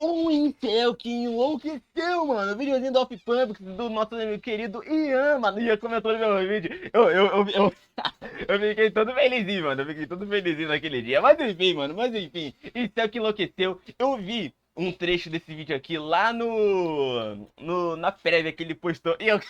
um incel que enlouqueceu, mano. O videozinho do Off Pump do nosso amigo querido Ian, mano. Ian comentou no meu vídeo. Eu fiquei todo felizinho, mano. Eu fiquei todo felizinho naquele dia. Mas enfim, mano. Mas enfim. Incel que enlouqueceu. Eu vi um trecho desse vídeo aqui lá na prévia que ele postou. E eu,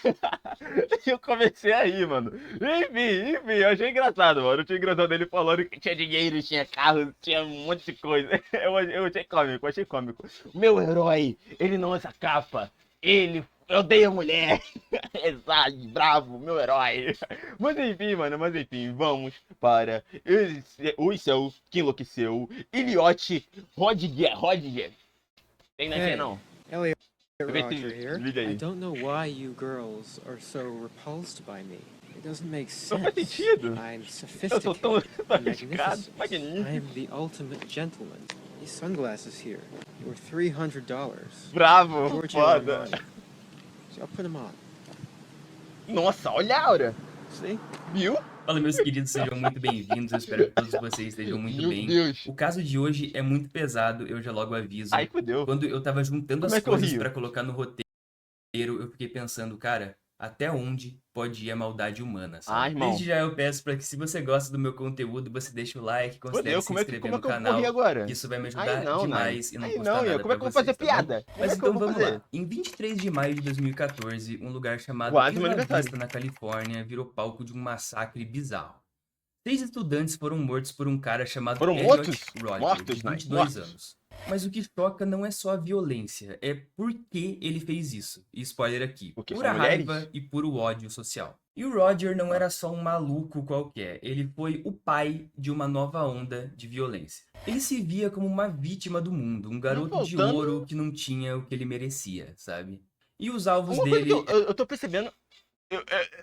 eu comecei a rir, mano. Enfim, eu achei engraçado, mano. Eu achei engraçado ele falando que tinha dinheiro, tinha carro, tinha um monte de coisa. Eu achei cômico, achei cômico. Meu herói, ele não usa capa. Ele odeia mulher. Exato, bravo, meu herói. Mas enfim, mano, mas enfim, vamos para o céu que enlouqueceu. Iliote Rodger. Tem na Hey, não. Elliot Vê Roger se here. liga I aí. don't know why you girls are so repulsed by me. It doesn't make Não faz sense. sentido. I'm Eu sou tão sophisticated and arriscado, magnificent. magnífico. I'm the ultimate gentleman. These sunglasses here were $300. Bravo, Giorgio foda. Armani. So I'll put them on. Nossa, olha a aura. See? Viu? Fala, meus queridos, sejam muito bem-vindos. Eu espero que todos vocês estejam muito Meu bem. Deus. O caso de hoje é muito pesado, eu já logo aviso. Ai, fudeu. Quando eu tava juntando Como as é que eu coisas rio? pra colocar no roteiro, eu fiquei pensando, cara, até onde pode ir a maldade humana, sabe? Ah, irmão. Desde já eu peço pra que, se você gosta do meu conteúdo, você deixe o like, considere Fudeu, se como é que inscrever eu no vou canal, rir agora? que isso vai me Ai, ajudar não, demais e não Ai, custar não, nada como é que pra eu vou fazer vocês, tá bom? piada? Como Mas é que eu então vou vamos fazer? lá. Em 23 de maio de 2014, um lugar chamado Quase meu Isla aniversário. Vista, na Califórnia, virou palco de um massacre bizarro. 6 estudantes foram mortos por um cara chamado Foram Elliot mortos? Rodger, Mortos, de Nai, 22 mortos. anos. Mas o que choca não é só a violência, é por que ele fez isso. E spoiler aqui, Porque pura são mulheres? raiva e puro ódio social. E o Rodger não era só um maluco qualquer, ele foi o pai de uma nova onda de violência. Ele se via como uma vítima do mundo, um garoto de faltando- ouro que não tinha o que ele merecia, sabe? E os alvos Uma coisa que dele eu tô percebendo,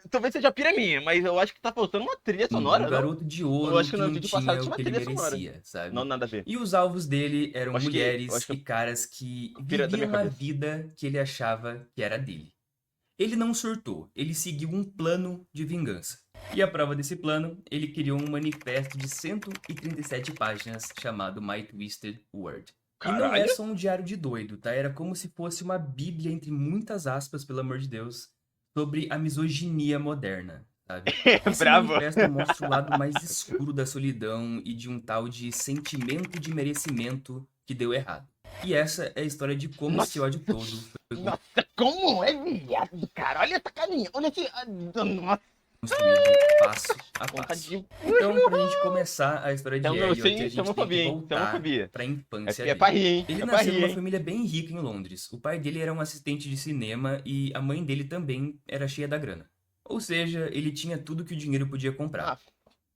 talvez seja pira minha, mas eu acho que tá faltando uma trilha sonora, um não? garoto de Eu ouro acho que que no não vídeo tinha passado o tinha uma que ele trilha sonora. merecia, sabe? Não, nada a ver. E os alvos dele eram Acho que- mulheres acho que- e caras que Pira da minha viviam a cabeça. vida que ele achava que era dele. Ele não surtou, ele seguiu um plano de vingança. E a prova desse plano, ele criou um manifesto de 137 páginas chamado My Twisted World. E não é Caralho. só um diário de doido, tá? Era como se fosse uma bíblia, entre muitas aspas, pelo amor de Deus, sobre a misoginia moderna, sabe? Esse Bravo. manifesto mostra o lado mais escuro da solidão e de um tal de sentimento de merecimento que deu errado. E essa é a história de como Nossa. esse ódio todo foi Nossa, como é viado, cara. Olha essa carinha. Olha esse... Nossa, construído passo a vontade passo. de... Então, pra gente começar a história de Então, Elliot, sem a gente tem que xenofobia, hein? voltar Xenofobia. pra infância É dele. pra rir, hein? Ele É pra nasceu rir, numa hein? família bem rica em Londres. O pai dele era um assistente de cinema e a mãe dele também era cheia da grana. Ou seja, ele tinha tudo que o dinheiro podia comprar. Ah,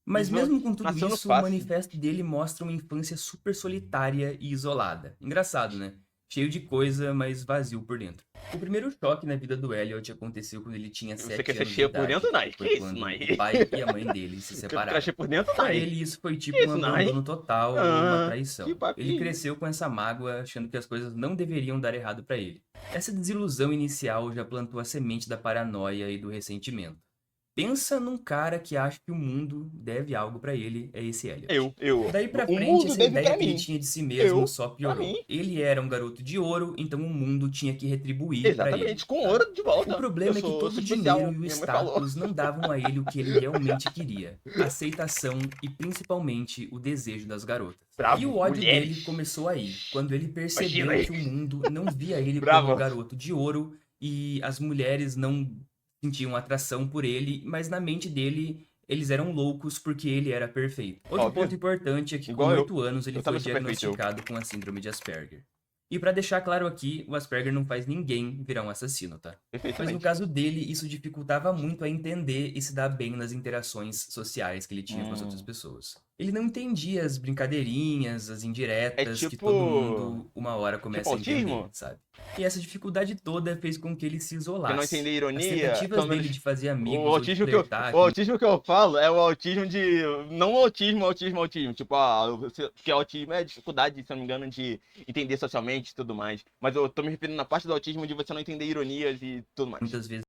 Mas Nasceu- mesmo com tudo nasceu no isso, o fácil. manifesto dele mostra uma infância super solitária e isolada. Engraçado, né? Cheio de coisa, mas vazio por dentro. O primeiro choque na vida do Elliot aconteceu quando ele tinha 7 Você quer ser anos de cheio por idade. dentro, Nai? Foi Que isso, quando Nai? o pai e a mãe dele se Quer separaram. cheio por dentro, Pra Nai? ele, isso foi tipo Isso, um Nai? abandono total ou uma Ah, traição. que papinho. Ele cresceu com essa mágoa, achando que as coisas não deveriam dar errado pra ele. Essa desilusão inicial já plantou a semente da paranoia e do ressentimento. Pensa num cara que acha que o mundo deve algo pra ele, é esse Elliot. Eu. Daí pra O frente, mundo essa deve ideia pra que ele mim. tinha de si mesmo Eu, só pra piorou. mim. Ele era um garoto de ouro, então o mundo tinha que retribuir pra ele. Exatamente, com sabe? ouro de volta. O problema Eu é que sou todo o especial, dinheiro e o minha mãe falou. status não davam a ele o que ele realmente queria. Aceitação e principalmente o desejo das garotas. Bravo, E o ódio mulheres. dele começou aí, quando ele percebeu Imagina aí. que o mundo não via ele Bravo. como um garoto de ouro e as mulheres não sentiam atração por ele, mas na mente dele eles eram loucos porque ele era perfeito. Outro Óbvio. ponto importante é que Igual com eu. 8 anos ele Eu foi também sou perfeito, eu. diagnosticado com a síndrome de Asperger. E pra deixar claro aqui, o Asperger não faz ninguém virar um assassino, tá? Mas no Perfeitamente. caso dele, isso dificultava muito a entender e se dar bem nas interações sociais que ele tinha com as outras pessoas. Ele não entendia as brincadeirinhas, as indiretas que tipo- todo mundo uma hora começa a entender, autismo? sabe? E essa dificuldade toda fez com que ele se isolasse. Eu não entender As ironia. tentativas pelo dele menos de fazer amigos O ou de autismo, que eu, flertar o autismo que eu falo é o autismo de. Não o autismo. Tipo, porque autismo é dificuldade, se eu não me engano, de entender socialmente e tudo mais. Mas eu tô me referindo na parte do autismo de você não entender ironias e tudo mais. muitas vezes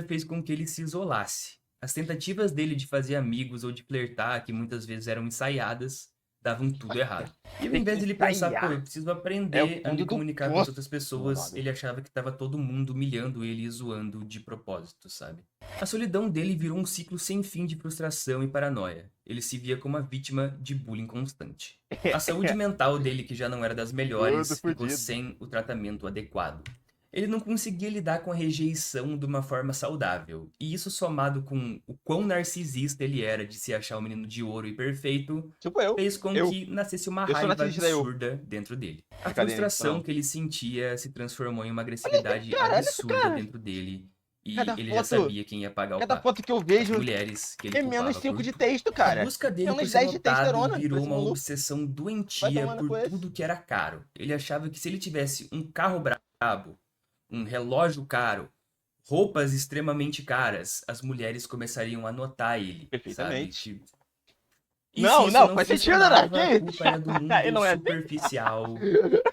fez com que ele se isolasse. As tentativas dele de fazer amigos ou de flertar, que muitas vezes eram ensaiadas, davam tudo errado. E ao invés de ele pensar, pô, eu preciso É aprender o a me fundo do comunicar com as poço, outras pessoas, mano. ele achava que tava todo mundo humilhando ele e zoando de propósito, sabe? A solidão dele virou um ciclo sem fim de frustração e paranoia. Ele se via como uma vítima de bullying constante. A saúde mental dele, que já não era das melhores, Todo ficou fudido. sem o tratamento adequado. Ele não conseguia lidar com a rejeição de uma forma saudável. E isso, somado com o quão narcisista ele era de se achar um menino de ouro e perfeito, Tipo eu. fez com Eu. que nascesse uma Eu sou raiva narcisista, eu. absurda dentro dele. A Brincadeira, frustração não. que ele sentia se transformou em uma agressividade Cara, olha esse absurda cara. dentro dele. E Cada ele já foto. sabia quem ia pagar o Cada pato. foto que eu As vejo mulheres que ele é menos culpava 5 por de tudo. texto, A cara. busca dele por Menos ser 10 de notado testosterona pra virou esse uma maluco. obsessão Vai doentia tomando por com esse. tudo que era caro. Ele achava que se ele tivesse um carro brabo, um relógio caro, roupas extremamente caras, as mulheres começariam a notar ele, sabe? Perfeitamente. E se Não, isso não, não faz sentido, né? funcionava, Que a isso? culpa era do Aí mundo não é assim. superficial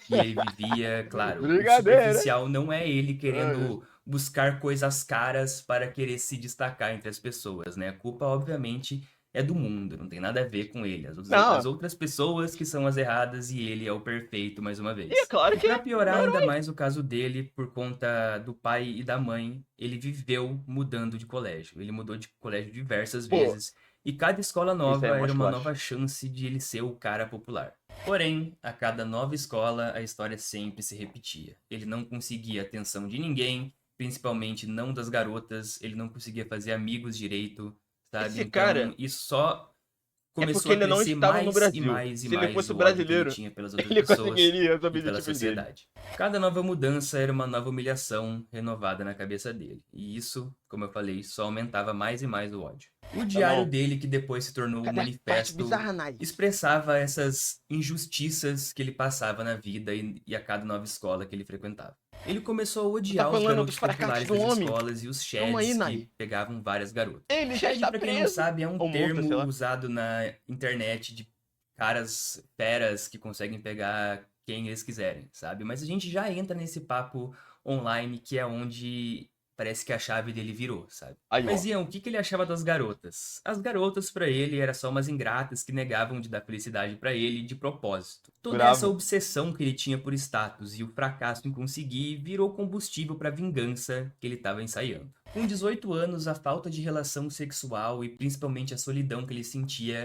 que ele vivia. Claro, o Brincadeira. superficial não é ele Ai, querendo buscar coisas caras para querer se destacar entre as pessoas, né? A culpa, obviamente, é do mundo, não tem nada a ver com ele. As Não. outras pessoas que são as erradas e ele é o perfeito, mais uma E é vez. claro E que para é piorar meu ainda herói. mais o caso dele, por conta do pai e da mãe, ele viveu mudando de colégio. Ele mudou de colégio diversas Pô, vezes. E cada escola isso aí é nova mó era uma esculacho. nova chance de ele ser o cara popular. Porém, a cada nova escola, a história sempre se repetia. Ele não conseguia a atenção de ninguém, principalmente não das garotas, ele não conseguia fazer amigos direito, sabe? Esse Então, cara isso só é começou porque a ele não crescer estava no mais e Brasil. mais e Se ele mais fosse o ódio que ele brasileiro, tinha pelas outras ele pessoas conseguiria os e pela objetivos dele. sociedade. Cada nova mudança era uma nova humilhação renovada na cabeça dele. E isso, como eu falei, só aumentava mais e mais o ódio. O diário bom. dele, que depois se tornou um Cadê a parte manifesto, bizarra, Nai? expressava essas injustiças que ele passava na vida e a cada nova escola que ele frequentava. Ele começou a Tu tá odiar os falando garotos dos fracassos populares do das homem? escolas e os Calma aí, shads Nai. que pegavam várias garotas. Ele já Shed, está pra quem não preso. sabe, é um Ou morto, sei termo lá. usado na internet de caras feras que conseguem pegar quem eles quiserem, sabe? Mas a gente já entra nesse papo online que é onde parece que a chave dele virou, sabe? Aí, ó. Mas Ian, o que que ele achava das garotas? As garotas pra ele eram só umas ingratas que negavam de dar felicidade pra ele de propósito. Toda essa Bravo. obsessão que ele tinha por status e o fracasso em conseguir virou combustível pra vingança que ele tava ensaiando. Com 18 anos, a falta de relação sexual e principalmente a solidão que ele sentia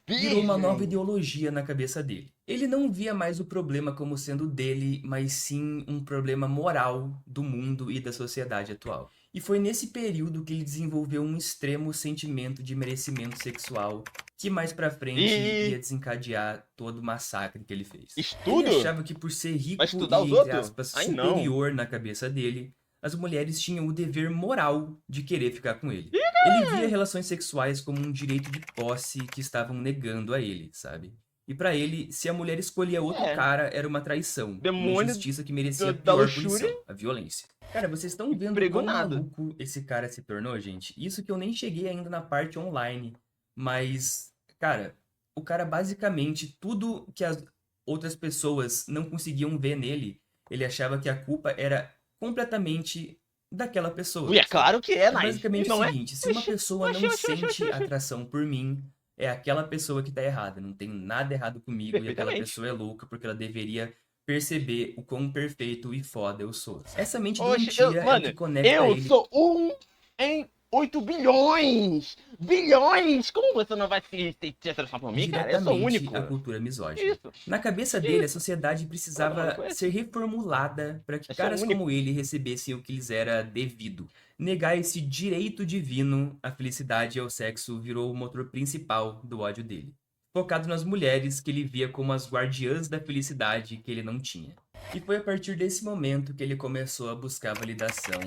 virou uma nova Virgem. ideologia na cabeça dele. Ele não via mais o problema como sendo dele, mas sim um problema moral do mundo e da sociedade atual. E foi nesse período que ele desenvolveu um extremo sentimento de merecimento sexual que mais pra frente ia desencadear todo o massacre que ele fez. Estudo? Ele achava que por ser rico Vai estudar os e, entre outros? aspas, Ai, não. superior na cabeça dele, as mulheres tinham o dever moral de querer ficar com ele. Ele via relações sexuais como um direito de posse que estavam negando a ele, sabe? E pra ele, se a mulher escolhia outro É. cara, era uma traição, uma Demônio injustiça que merecia a da pior luxúria. punição, a violência. Cara, vocês estão vendo Pregou quão nada. maluco esse cara se tornou, gente? Isso que eu nem cheguei ainda na parte online, mas, cara, o cara basicamente, tudo que as outras pessoas não conseguiam ver nele, ele achava que a culpa era completamente daquela pessoa. E é sabe? claro que é, É Nai. basicamente Não o é? seguinte, se uma Oxi, pessoa oxi, não oxi, oxi, sente oxi. atração por mim, é aquela pessoa que tá errada. Não tem nada errado comigo e aquela Perfeitamente. pessoa é louca porque ela deveria perceber o quão perfeito e foda eu sou. Essa mente Oxi, doentia é o mano, que conecta eu ele. sou 1 em 8 bilhões! Bilhões! Como você não vai se transformar por mim, cara? Eu sou Diretamente único. a cultura misógina. Isso. Na cabeça dele, a sociedade precisava Concordo com ser reformulada para que Eu sou caras único. como ele recebessem o que lhes era devido. Negar esse direito divino à felicidade e ao sexo virou o motor principal do ódio dele. Focado nas mulheres que ele via como as guardiãs da felicidade que ele não tinha. E foi a partir desse momento que ele começou a buscar validação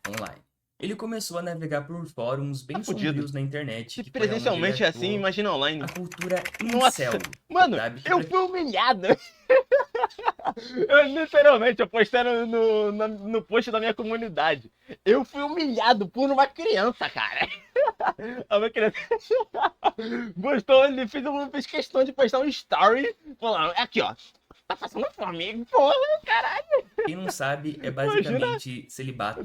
online. Ele começou a navegar por fóruns bem Tá fudido. sombrios na internet. Se que foi onde presencialmente ele é assim, achou imagina online. a cultura Nossa, incel, mano, sabe? Que eu pra- fui humilhado. Eu, literalmente, eu postei no post da minha comunidade. Eu fui humilhado por uma criança, cara. Uma criança postou, ele fez questão de postar um story falando, aqui ó, tá passando fome, porra, caralho. Quem não sabe, é basicamente celibato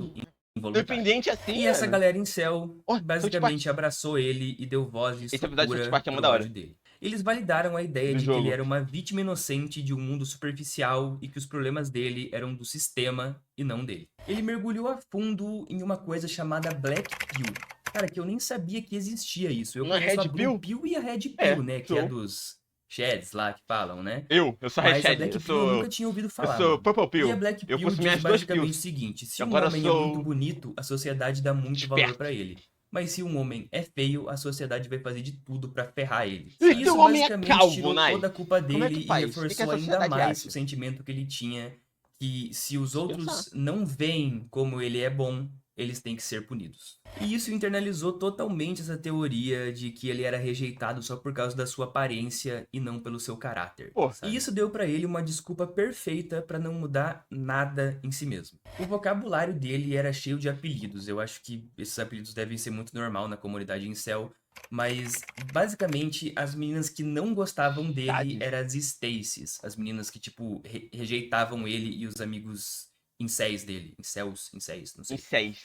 involuntário. Dependente assim, E essa mano. galera incel Ó, basicamente abraçou ele e deu voz e Esse episódio de estrutura South Park é mó pro da hora. ódio dele. Eles validaram a ideia Do de que ele jogo. era uma vítima inocente de um mundo superficial e que os problemas dele eram do sistema e não dele. Ele mergulhou a fundo em uma coisa chamada Black Pill. Cara, que eu nem sabia que existia isso. Eu Não é conheço a Red Blue Pill? Pill e a Red É, Pill, né? Que é show. dos Shads lá que falam, né? Eu sou Mas a Hashtag, Black eu Pill eu nunca sou. tinha ouvido Eu falar, sou mano. Purple E a Pill. Black Eu Pill consumi diz as duas basicamente o pills. seguinte: se um Agora eu homem é muito sou bonito, a sociedade dá muito valor esperto. pra ele. Mas se um homem é feio, a sociedade vai fazer de tudo pra ferrar ele. E E se isso o homem é basicamente calvo, tirou Nai? toda a culpa Como é dele que e faz? O que reforçou a ainda sociedade mais acha? o sentimento que ele tinha que se os Pensar. outros não veem como ele é bom, eles têm que ser punidos. E isso internalizou totalmente essa teoria de que ele era rejeitado só por causa da sua aparência e não pelo seu caráter. Pô, E isso deu pra ele uma desculpa perfeita pra não mudar nada em si mesmo. O vocabulário dele era cheio de apelidos. Eu acho que esses apelidos devem ser muito normal na comunidade incel. Mas, basicamente, as meninas que não gostavam dele Verdade. eram as Stacies. As meninas que, tipo, rejeitavam ele e os amigos incéis dele. Incéis, não sei. Incéis.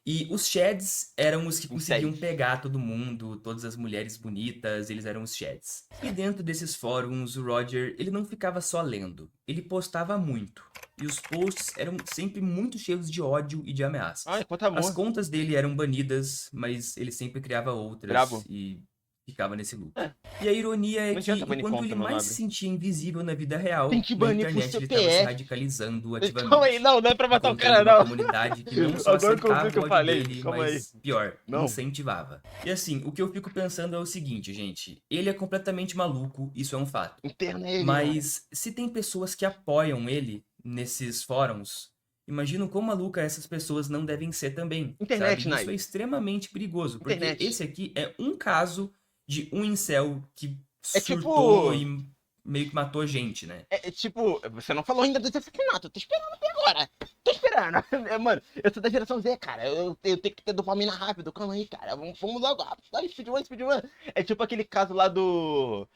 E os Shads eram os que conseguiam Incéis. pegar todo mundo, todas as mulheres bonitas, eles eram os Shads. E dentro desses fóruns, o Roger, ele não ficava só lendo, ele postava muito. E os posts eram sempre muito cheios de ódio e de ameaças. Ai, quanto As amor. contas dele eram banidas, mas ele sempre criava outras Brabo. e ficava nesse loop. É. E a ironia é Não que, adianta banir enquanto conta, ele meu mais nobre. se sentia invisível na vida real, Tem que na banir pro internet ele estava se CPF. radicalizando ativamente. Calma aí, não é pra matar o Encontrando cara, uma não. comunidade que não só Agora que eu vi o aceitava que o eu ódio falei. dele, Calma aí. mas pior, Não. incentivava. E assim, o que eu fico pensando é o seguinte, gente. Ele é completamente maluco, isso é um fato. Interna ele, mano. Mas se tem pessoas que apoiam ele nesses fóruns, imagino quão maluca essas pessoas não devem ser também. Internet, sabe? Isso Nai. é extremamente perigoso, porque Internet. esse aqui é um caso de um incel que É surtou tipo- e meio que matou gente, né? É tipo, você não falou ainda desse assassinato. Eu tô esperando até agora. Tô esperando. Mano, eu sou da geração Z, cara. Eu tenho que ter dopamina rápido. Calma aí, cara. Vamos logo. Olha, speedrun, speedrun. É tipo aquele caso lá do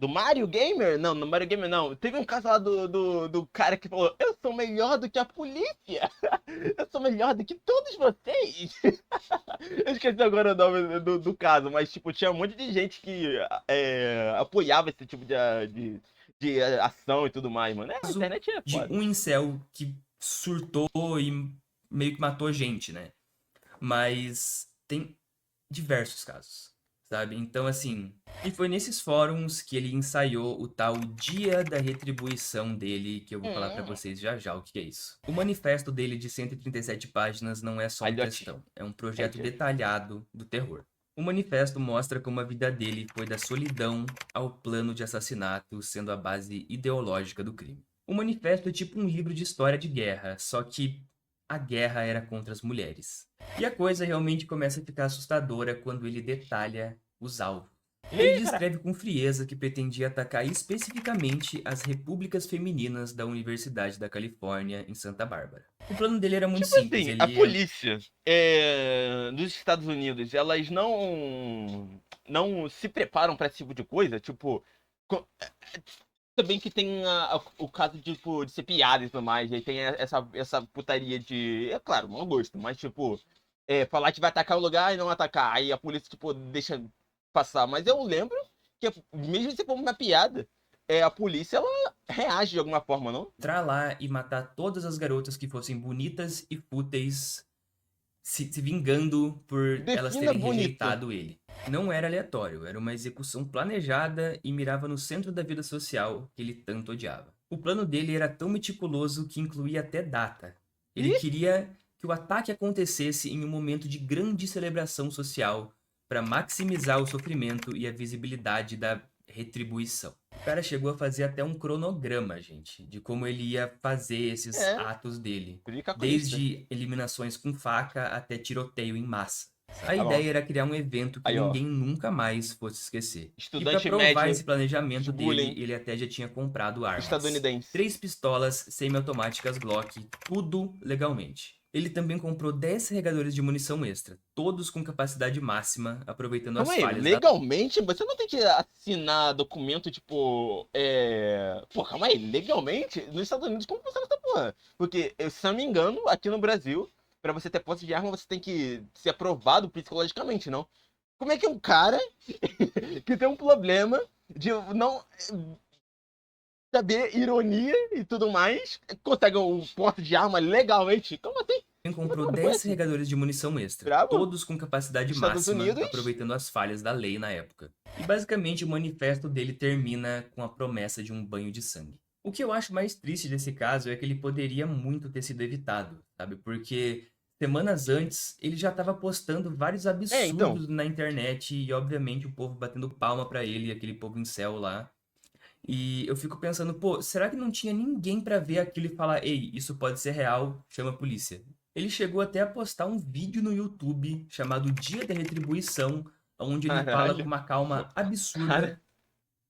Mario Gamer? Não, no Mario Gamer não. Teve um caso lá do cara que falou: eu sou melhor do que a polícia. Eu sou melhor do que todos vocês. Eu esqueci agora o nome do caso, mas tipo, tinha um monte de gente que apoiava esse tipo de ação e tudo mais, mano. A Caso internet é de foda. um incel que surtou e meio que matou gente, né? Mas tem diversos casos, sabe? Então, assim, e foi nesses fóruns que ele ensaiou o tal Dia da Retribuição dele, que eu vou falar pra vocês já já o que é isso. O manifesto dele de 137 páginas não é só um Alhote. textão, é um projeto Entendi. detalhado do terror. O manifesto mostra como a vida dele foi da solidão ao plano de assassinato, sendo a base ideológica do crime. O manifesto é tipo um livro de história de guerra, só que a guerra era contra as mulheres. E a coisa realmente começa a ficar assustadora quando ele detalha os alvos. Ele descreve com frieza que pretendia atacar especificamente as repúblicas femininas da Universidade da Califórnia, em Santa Bárbara. O plano dele era muito simples, Assim, ele a ia... polícia dos Estados Unidos, elas não se preparam pra esse tipo de coisa, tipo, também que tem o caso tipo, de ser piada e tudo mais, e aí tem essa putaria de, é claro, mau gosto, mas tipo, falar que vai atacar o lugar e não atacar, aí a polícia tipo, deixa passar, mas eu lembro que mesmo se for uma piada, a polícia ela reage de alguma forma, não? entrar lá e matar todas as garotas que fossem bonitas e fúteis, se vingando por elas Defina terem bonito. rejeitado ele. Não era aleatório, era uma execução planejada e mirava no centro da vida social que ele tanto odiava. O plano dele era tão meticuloso que incluía até data. Ele queria que o ataque acontecesse em um momento de grande celebração social para maximizar o sofrimento e a visibilidade da retribuição. O cara chegou a fazer até um cronograma, gente, de como ele ia fazer esses atos dele. Fica com isso. Desde eliminações com faca até tiroteio em massa. A Tá bom. ideia era criar um evento que Aí, ó. ninguém nunca mais fosse esquecer. E Estudante pra provar médio esse planejamento de dele, bullying ele até já tinha comprado armas. estadunidense. 3 pistolas semiautomáticas Glock, tudo legalmente. Ele também comprou 10 carregadores de munição extra, todos com capacidade máxima, aproveitando Calma as aí, falhas da legalmente? Você não tem que assinar documento, tipo, Pô, calma aí, legalmente? Nos Estados Unidos, como funciona essa porra? Porque, se eu não me engano, aqui no Brasil, pra você ter posse de arma, você tem que ser aprovado psicologicamente, não? Como é que um cara que tem um problema de não saber ironia e tudo mais consegue um porte de arma legalmente? Como assim? Comprou Mano, 10 assim? carregadores de munição extra, Brabo? todos com capacidade Estados máxima, Unidos? aproveitando as falhas da lei na época. E basicamente o manifesto dele termina com a promessa de um banho de sangue. O que eu acho mais triste desse caso é que ele poderia muito ter sido evitado, sabe? Porque semanas antes ele já estava postando vários Então. absurdos na internet e obviamente o povo batendo palma pra ele, aquele povo incel lá. E eu fico pensando, pô, será que não tinha ninguém pra ver aquilo e falar, ei, isso pode ser real, chama a polícia? Ele chegou até a postar um vídeo no YouTube chamado Dia da Retribuição, onde ele fala com Caralho. uma calma absurda Cara,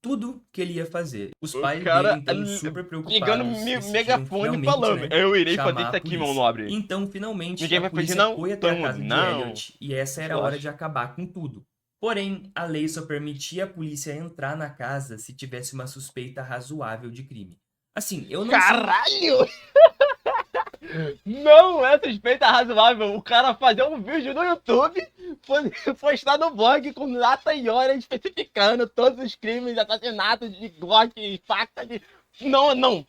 tudo que ele ia fazer. Os o pais dele, cara então, super pegando preocupados, decidiram megafone e finalmente, falando: né, eu irei fazer chamar isso a aqui, meu polícia. nobre. Então, finalmente, Ninguém a vai pedir, polícia não? foi até Todo a casa mundo, de não. Elliot e essa era a hora de acabar com tudo. Porém, a lei só permitia a polícia entrar na casa se tivesse uma suspeita razoável de crime. Assim, eu não sei... Caralho! Não é suspeita razoável o cara fazer um vídeo no YouTube, postar no blog com data e hora especificando todos os crimes, assassinatos de Glock, faca de... Não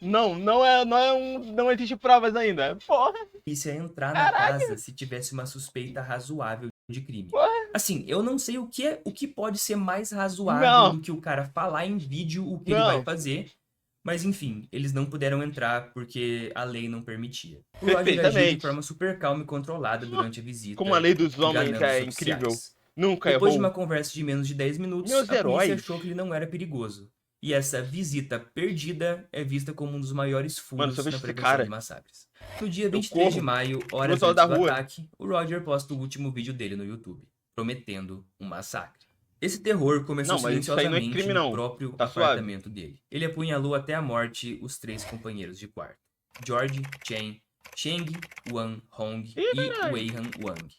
existe provas ainda. Porra, polícia entrar na caralho, casa se tivesse uma suspeita razoável de crime. porra. Assim, eu não sei o que pode ser mais razoável Não, do que o cara falar em vídeo o que ele vai não. fazer. Mas enfim, eles não puderam entrar porque a lei não permitia. O Roger agiu de Perfeitamente. forma super calma e controlada durante a visita, Como a lei dos homens enganando os é incrível. oficiais. Nunca Depois de errou. uma conversa de menos de 10 minutos, Meus a polícia heróis. achou que ele não era perigoso. E essa visita perdida é vista como um dos maiores Mano, furos só vejo na esse prevenção cara. de massacres. No dia Eu 23 de corro. maio, horas Cruz antes da do rua. ataque, o Roger posta o último vídeo dele no YouTube, prometendo um massacre. Esse terror começou Não, mas isso aí não é silenciosamente crime, no não. próprio Tá suave. apartamento dele. Ele apunhalou até a morte os 3 companheiros de quarto: George Chen, Cheng Wan Hong Ih, e caralho. Weihan Wang.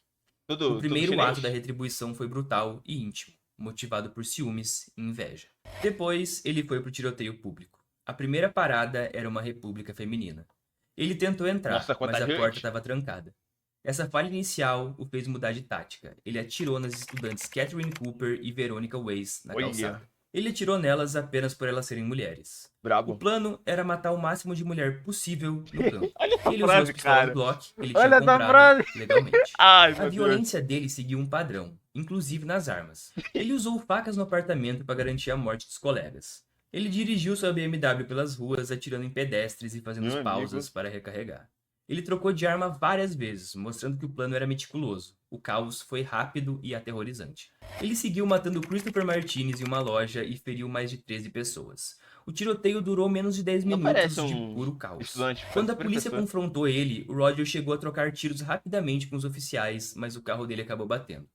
O Tudo primeiro chinês? ato da retribuição foi brutal e íntimo, motivado por ciúmes e inveja. Depois, ele foi pro tiroteio público. A primeira parada era uma república feminina. Ele tentou entrar, Nossa, quanta mas a gente. porta estava trancada. Essa falha inicial o fez mudar de tática. Ele atirou nas estudantes Catherine Cooper e Veronica Weiss na Olha. calçada. Ele atirou nelas apenas por elas serem mulheres. O Brabo. plano era matar o máximo de mulher possível no campo. Olha essa Ele usou frase, as pistolas cara. Glock que ele Olha tinha essa comprado frase. legalmente. Ai, A meu Deus. violência dele seguiu um padrão, inclusive nas armas. Ele usou facas no apartamento para garantir a morte dos colegas. Ele dirigiu sua BMW pelas ruas, atirando em pedestres e fazendo Meu pausas amigo. para recarregar. Ele trocou de arma várias vezes, mostrando que o plano era meticuloso. O caos foi rápido e aterrorizante. Ele seguiu matando Christopher Martinez em uma loja e feriu mais de 13 pessoas. O tiroteio durou menos de 10 Não minutos parece de um puro caos. estudante, Quando a parece polícia professor. confrontou ele, o Roger chegou a trocar tiros rapidamente com os oficiais, mas o carro dele acabou batendo.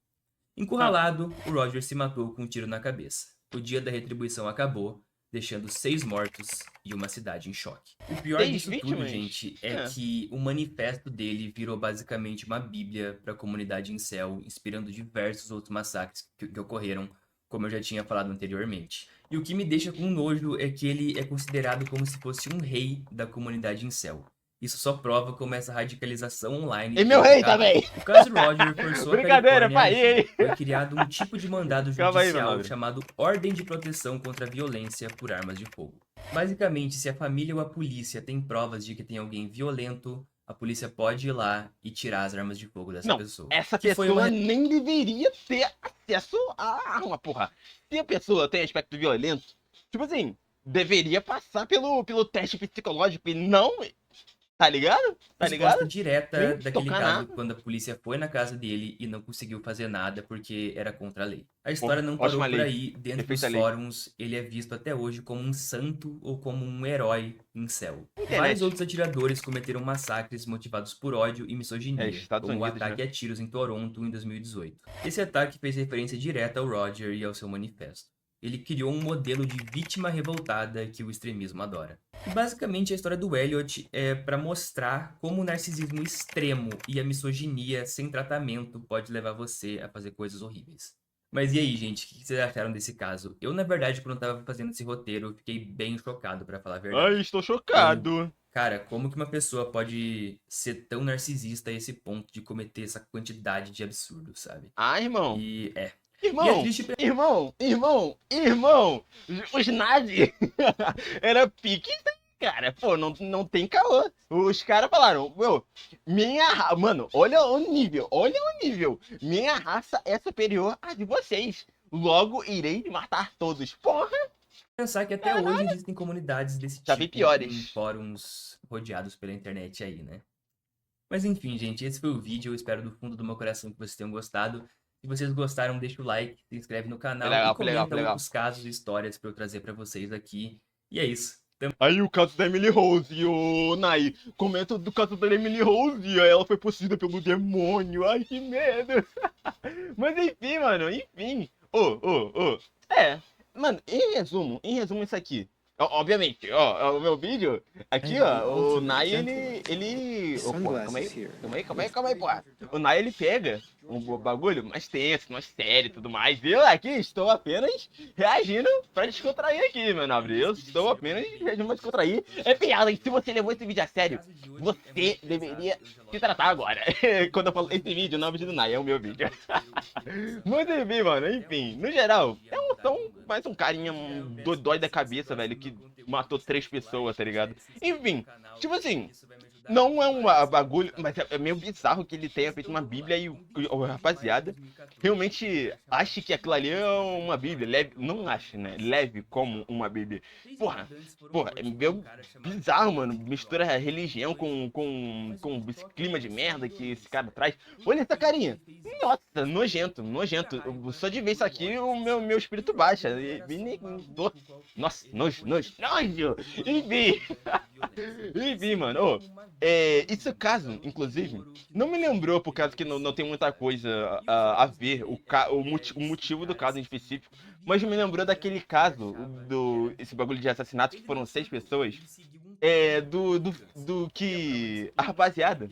Encurralado, o Roger se matou com um tiro na cabeça. O dia da retribuição acabou, deixando 6 mortos e uma cidade em choque. O pior 6 disso tudo, vítimas? gente, é É. que o manifesto dele virou basicamente uma bíblia para a comunidade incel, inspirando diversos outros massacres que ocorreram, como eu já tinha falado anteriormente. E o que me deixa com nojo é que ele é considerado como se fosse um rei da comunidade incel. Isso só prova como essa radicalização online... E meu tem rei ficado. também. O caso Roger forçou a Brincadeira, Califórnia a pai. agir. Foi criado um tipo de mandado Calma aí, meu judicial nobre. chamado Ordem de Proteção contra a Violência por Armas de Fogo. Basicamente, se a família ou a polícia tem provas de que tem alguém violento, a polícia pode ir lá e tirar as armas de fogo dessa Não, pessoa. essa Que foi pessoa uma... nem deveria ter acesso à arma, porra. Se a pessoa tem aspecto violento, tipo assim, deveria passar pelo teste psicológico e não... Tá ligado? Tá ligado? resposta direta Nem daquele tocar caso nada. quando a polícia foi na casa dele e não conseguiu fazer nada porque era contra a lei. A história não Ótima parou por lei. aí. Dentro dos Perfeita lei. fóruns, ele é visto até hoje como um santo ou como um herói incel. Internet. Vários outros atiradores cometeram massacres motivados por ódio e misoginia, Estados como o Unidos, ataque né? a tiros em Toronto em 2018. Esse ataque fez referência direta ao Roger e ao seu manifesto. Ele criou um modelo de vítima revoltada que o extremismo adora. E basicamente a história do Elliot é para mostrar como o narcisismo extremo e a misoginia sem tratamento pode levar você a fazer coisas horríveis. Mas e aí, gente, o que vocês acharam desse caso? Eu, na verdade, quando eu tava fazendo esse roteiro, eu fiquei bem chocado, pra falar a verdade. Ai, estou chocado. Cara, como que uma pessoa pode ser tão narcisista a esse ponto de cometer essa quantidade de absurdos, sabe? Ah, irmão. E E é Irmão, triste irmão, os nazis era pique, cara, pô, não tem caô. Os caras falaram, meu, mano, olha o nível, minha raça é superior à de vocês, logo irei matar todos, porra, pensar que até hoje existem comunidades desse já vi tipo em piores. fóruns rodeados pela internet aí, né? Mas enfim, gente, esse foi o vídeo. Eu espero do fundo do meu coração que vocês tenham gostado. Se vocês gostaram, deixa o like, se inscreve no canal e Foi comenta legal. outros casos e histórias pra eu trazer pra vocês aqui. E é isso. Aí o caso da Emily Rose, ô Nai, comenta do caso da Emily Rose, ela foi possuída pelo demônio, ai que medo. Mas enfim, mano, enfim. É, mano, em resumo isso aqui. Obviamente, ó, o meu vídeo, aqui, ó, o Nai, ele... Ô, pô, calma aí, pô. O Nai, ele pega um bagulho mais tenso, mais sério e tudo mais. Eu aqui estou apenas reagindo pra descontrair aqui, meu nobre. Eu estou apenas reagindo pra descontrair. É piada, e se você levou esse vídeo a sério, você deveria se tratar agora. Quando eu falo esse vídeo, não é o vídeo do Nai, é o meu vídeo. Mas enfim, mano, enfim. No geral, é mais um carinha dói da cabeça, velho, que matou 3 pessoas, tá ligado? Enfim, tipo assim, não é um bagulho, mas é meio bizarro que ele tenha feito uma bíblia e o rapaziada realmente acha que aquilo ali é uma bíblia, leve, não acha, né? Leve como uma bíblia. Porra, é meio bizarro, mano, mistura religião com esse clima de merda que esse cara traz. Olha essa carinha, nossa, nojento. Só de ver isso aqui, o meu espírito baixa. Nossa, nojo. Enfim, mano. Esse caso, inclusive, não me lembrou por causa que não tem muita coisa a ver, o motivo do caso em específico, mas me lembrou daquele caso, esse bagulho de assassinato que foram 6 pessoas, do que a rapaziada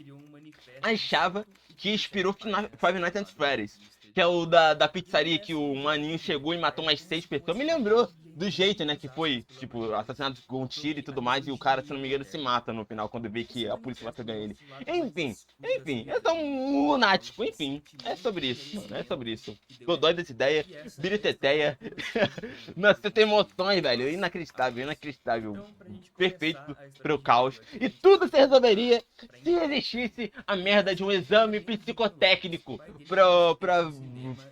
achava que inspirou Five Nights at Freddy's, que é o da pizzaria que o maninho chegou e matou umas 6 pessoas. Me lembrou do jeito, né, que foi, tipo, assassinado com um tiro e tudo mais, e o cara, se não me engano, se mata no final, quando vê que a polícia vai pegar ele. Enfim, é só um lunático, enfim, é sobre isso, mano, é sobre isso. Tô doido dessa ideia, biriteteia, nossa, você tem emoções, velho, inacreditável, perfeito pro caos, e tudo se resolveria se existisse a merda de um exame psicotécnico pra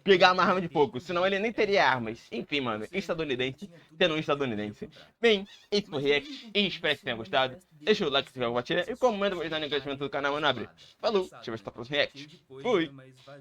pegar uma arma de fogo, senão ele nem teria armas. Enfim, mano, estadunidense, sendo um estadunidense. Bem, esse foi o React, e espero que tenha gostado. Deixa o like se tiver compartilha e comenta pra ajudar no engajamento do canal, mano. Falou, deixa eu ver se tá próximo React. Fui!